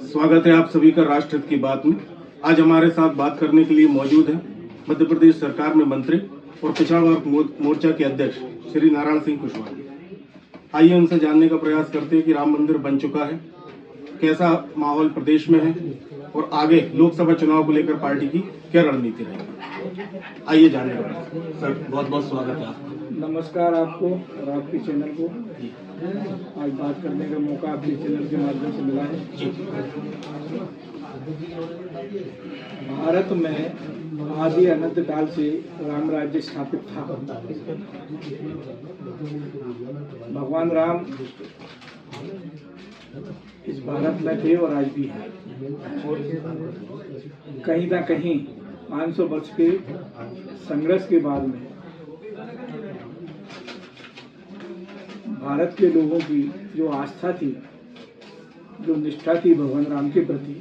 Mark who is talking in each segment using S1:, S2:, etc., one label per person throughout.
S1: स्वागत है आप सभी का राष्ट्रहित की बात में। आज हमारे साथ बात करने के लिए मौजूद है मध्य प्रदेश सरकार में मंत्री और पिछड़ा वर्ग मोर्चा के अध्यक्ष श्री नारायण सिंह कुशवाहा। आइए उनसे जानने का प्रयास करते हैं कि राम मंदिर बन चुका है, कैसा माहौल प्रदेश में है और आगे लोकसभा चुनाव को लेकर पार्टी की क्या रणनीति रहेगी। आइए जानने का प्रयास। सर, बहुत बहुत स्वागत है आपका।
S2: नमस्कार आपको और आपके चैनल को। आज बात करने का मौका आपके चैनल के माध्यम से मिला है। भारत में आदि अनंत काल से राम राज्य स्थापित था। भगवान राम इस भारत में थे और आज भी हैं। कहीं ना कहीं 500 वर्ष के संघर्ष के बाद में भारत के लोगों की जो आस्था थी, जो निष्ठा थी भगवान राम के प्रति,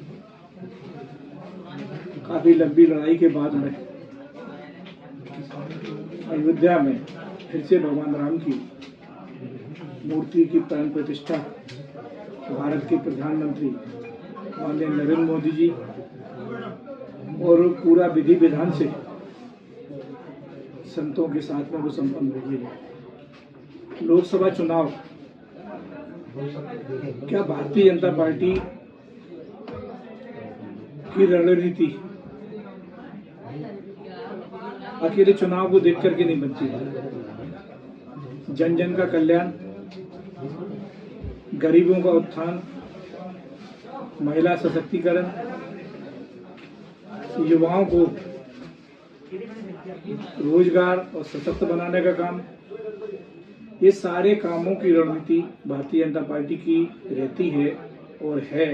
S2: काफी लंबी लड़ाई के बाद में अयोध्या में फिर से भगवान राम की मूर्ति की प्राण प्रतिष्ठा भारत के प्रधानमंत्री माननीय नरेंद्र मोदी जी और पूरा विधि विधान से संतों के साथ में वो संपन्न हुई है। लोकसभा चुनाव क्या भारतीय जनता पार्टी की रणनीति अकेले चुनाव को देख करके नहीं बनती है। जन जन का कल्याण, गरीबों का उत्थान, महिला सशक्तिकरण, युवाओं को रोजगार और सशक्त बनाने का काम, ये सारे कामों की रणनीति भारतीय जनता पार्टी की रहती है और है।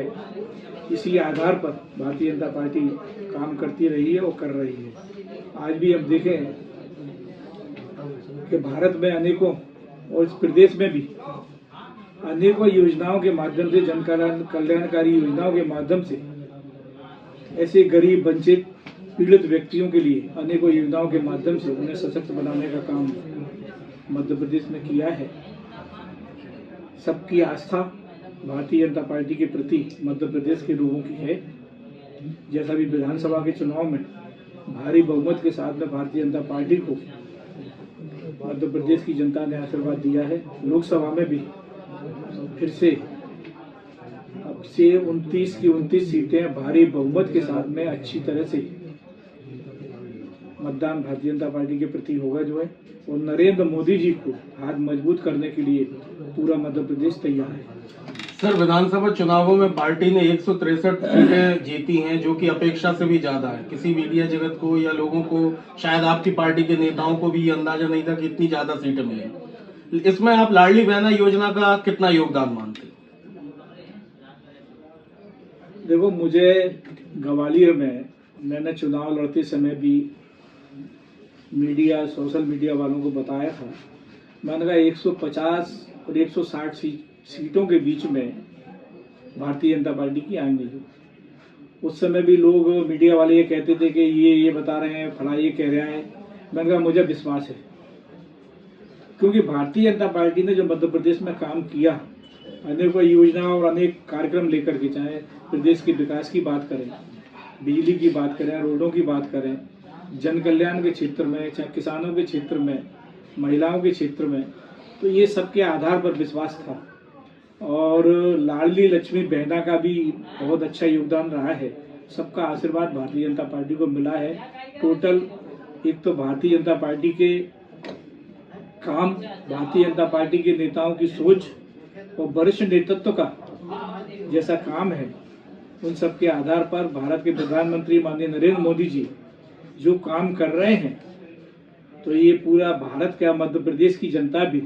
S2: इसी आधार पर भारतीय जनता पार्टी काम करती रही है और कर रही है। आज भी हम देखें कि भारत में अनेकों और इस प्रदेश में भी अनेकों योजनाओं के माध्यम से, जन कल्याणकारी योजनाओं के माध्यम से ऐसे गरीब, वंचित, पीड़ित व्यक्तियों के लिए अनेकों योजनाओं के माध्यम से उन्हें सशक्त बनाने का काम मध्य प्रदेश में किया है। सबकी आस्था भारतीय जनता पार्टी के प्रति मध्य प्रदेश के लोगों की है। जैसा भी विधानसभा के चुनाव में भारी बहुमत के साथ में भारतीय जनता पार्टी को मध्य प्रदेश की जनता ने आशीर्वाद दिया है। लोकसभा में भी फिर से अब से 29 की 29 सीटें भारी बहुमत के साथ में अच्छी तरह से मतदान भारतीय जनता पार्टी के प्रति होगा जो है। और नरेंद्र मोदी जी को हाथ मजबूत करने के लिए पूरा मध्य प्रदेश तैयार है।
S1: सर, विधानसभा चुनावों में पार्टी ने 163 सीटें जीती हैं, जो कि अपेक्षा से भी ज्यादा है। किसी मीडिया जगत को या लोगों को, शायद आपकी पार्टी के नेताओं को भी ये अंदाजा नहीं था कि इतनी ज्यादा सीटें मिलेंगी। इसमें आप लाडली बहना योजना का कितना योगदान मानते हैं?
S2: देखो, मुझे ग्वालियर में मैंने चुनाव लड़ते समय भी मीडिया, सोशल मीडिया वालों को बताया था। मैंने कहा 150 और 160 सीटों के बीच में भारतीय जनता पार्टी की आएंगी। उस समय भी लोग, मीडिया वाले ये कहते थे कि ये बता रहे हैं, फला ये कह रहा है। मैंने कहा मुझे विश्वास है, क्योंकि भारतीय जनता पार्टी ने जो मध्य प्रदेश में काम किया, अनेकों योजना और अनेक कार्यक्रम लेकर के, चाहे प्रदेश के विकास की बात करें, बिजली की बात करें, रोडों की बात करें, जन कल्याण के क्षेत्र में, चाहे किसानों के क्षेत्र में, महिलाओं के क्षेत्र में, तो ये सबके आधार पर विश्वास था। और लाडली लक्ष्मी बहना का भी बहुत अच्छा योगदान रहा है। सबका आशीर्वाद भारतीय जनता पार्टी को मिला है। टोटल एक तो भारतीय जनता पार्टी के काम, भारतीय जनता पार्टी के नेताओं की सोच और वरिष्ठ नेतृत्व का जैसा काम है, उन सब के आधार पर भारत के प्रधानमंत्री माननीय नरेंद्र मोदी जी जो काम कर रहे हैं, तो ये पूरा भारत का, मध्य प्रदेश की जनता भी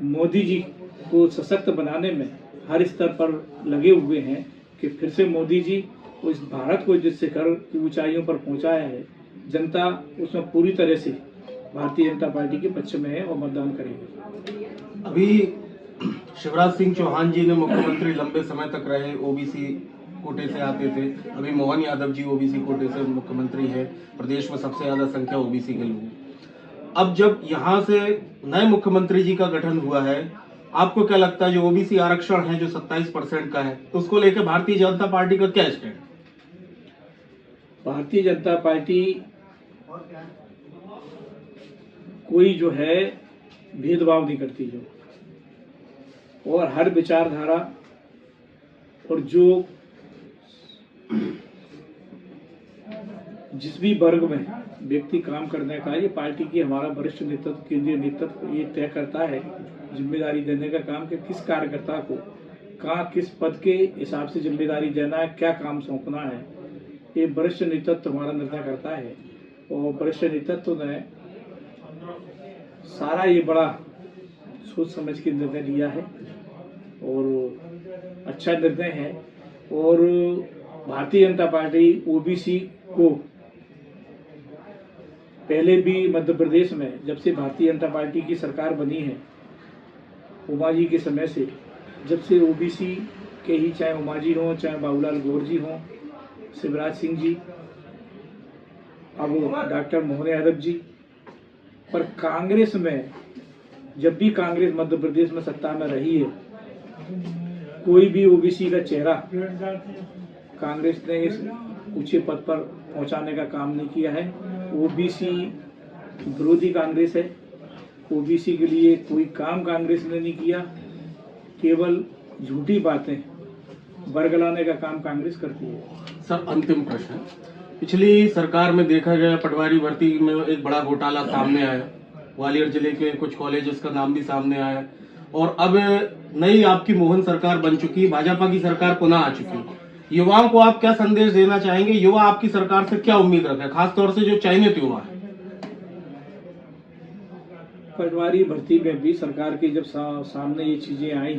S2: मोदी जी को सशक्त बनाने में हर स्तर पर लगे हुए हैं कि फिर से मोदी जी उस भारत को जिस शिखर की ऊंचाइयों पर पहुंचाया है, जनता उसमें पूरी तरह से भारतीय जनता पार्टी के पक्ष में है और मतदान करेगी।
S1: अभी शिवराज सिंह चौहान जी ने मुख्यमंत्री लंबे समय तक रहे, ओबीसी कोटे से आते थे। अभी मोहन यादव जी ओबीसी कोटे से मुख्यमंत्री है। प्रदेश में सबसे ज्यादा संख्या ओबीसी के लोग। अब जब यहाँ से नए मुख्यमंत्री जी का गठन हुआ है, आपको क्या लगता है जो ओबीसी आरक्षण है जो 27% का है, तो उसको लेकर भारतीय जनता पार्टी का क्या स्टैंड?
S2: भारतीय जनता पार्टी कोई जो है भेदभाव नहीं करती जो, और हर विचारधारा और जो जिस भी वर्ग में व्यक्ति काम करने का, ये पार्टी की हमारा वरिष्ठ नेतृत्व, केंद्रीय नेतृत्व ये तय करता है जिम्मेदारी देने का काम कि किस कार्यकर्ता को कहाँ किस पद के हिसाब से जिम्मेदारी देना है, क्या काम सौंपना है। ये वरिष्ठ नेतृत्व हमारा निर्णय करता है, और वरिष्ठ नेतृत्व ने सारा ये बड़ा सोच समझ के निर्णय लिया है और अच्छा निर्णय है। और भारतीय जनता पार्टी ओबीसी को पहले भी मध्य प्रदेश में जब से भारतीय जनता पार्टी की सरकार बनी है, उमा जी के समय से, जब से ओबीसी के ही, चाहे उमा जी हों, चाहे बाबूलाल गौर जी हों, शिवराज सिंह जी, अब डॉक्टर मोहन यादव जी, पर कांग्रेस में जब भी कांग्रेस मध्य प्रदेश में सत्ता में रही है, कोई भी ओबीसी का चेहरा कांग्रेस ने इस ऊंचे पद पर पहुंचाने का काम नहीं किया है। ओबीसी विरोधी कांग्रेस है, ओबीसी के लिए कोई काम कांग्रेस ने नहीं किया, केवल झूठी बातें बरगलाने का काम कांग्रेस करती है।
S1: सर, अंतिम प्रश्न, पिछली सरकार में देखा गया पटवारी भर्ती में एक बड़ा घोटाला सामने आया, ग्वालियर जिले के कुछ कॉलेजेस का नाम भी सामने आया, और अब नई आपकी मोहन सरकार बन चुकी, भाजपा की सरकार पुनः आ चुकी। युवाओं को आप क्या संदेश देना चाहेंगे? युवा आपकी सरकार से क्या उम्मीद रखे, खासतौर से जो चयनित युवा है?
S2: पटवारी भर्ती में भी सरकार की जब सामने ये चीजें आई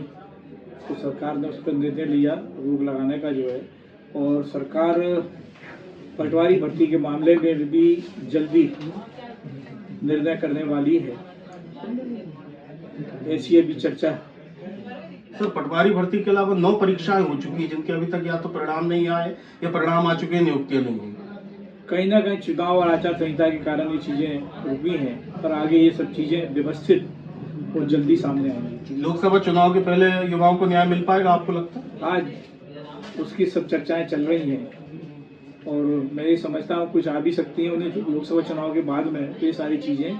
S2: तो सरकार ने उस पर निर्णय लिया रोक लगाने का जो है, और सरकार पटवारी भर्ती के मामले में भी जल्दी निर्णय करने वाली है, ऐसी अभी चर्चा।
S1: सर, पटवारी भर्ती के अलावा 9 परीक्षाएं हो चुकी है जिनके अभी तक या तो परिणाम नहीं आए या परिणाम आ चुके हैं, नियुक्तियां नहीं हुई।
S2: कहीं ना कहीं चुनाव और आचार संहिता के कारण ये चीजें रुकी हैं, पर आगे ये सब चीजें व्यवस्थित और जल्दी सामने आएंगी।
S1: लोकसभा चुनाव के पहले युवाओं को न्याय मिल पाएगा, आपको लगता है?
S2: आज उसकी सब चर्चाएं चल रही हैं, और मैं ये समझता हूँ कुछ आ भी सकती हैं उन्हें लोकसभा चुनाव के बाद में। तो ये सारी चीजें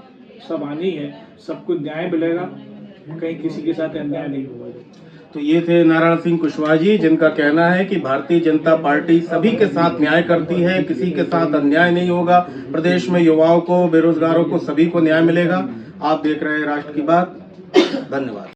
S2: सब आनी है, सबको न्याय मिलेगा, कहीं किसी के साथ अन्याय नहीं होगा।
S1: तो ये थे नारायण सिंह कुशवाहा जी, जिनका कहना है कि भारतीय जनता पार्टी सभी के साथ न्याय करती है, किसी के साथ अन्याय नहीं होगा। प्रदेश में युवाओं को, बेरोजगारों को, सभी को न्याय मिलेगा। आप देख रहे हैं राष्ट्र की बात। धन्यवाद।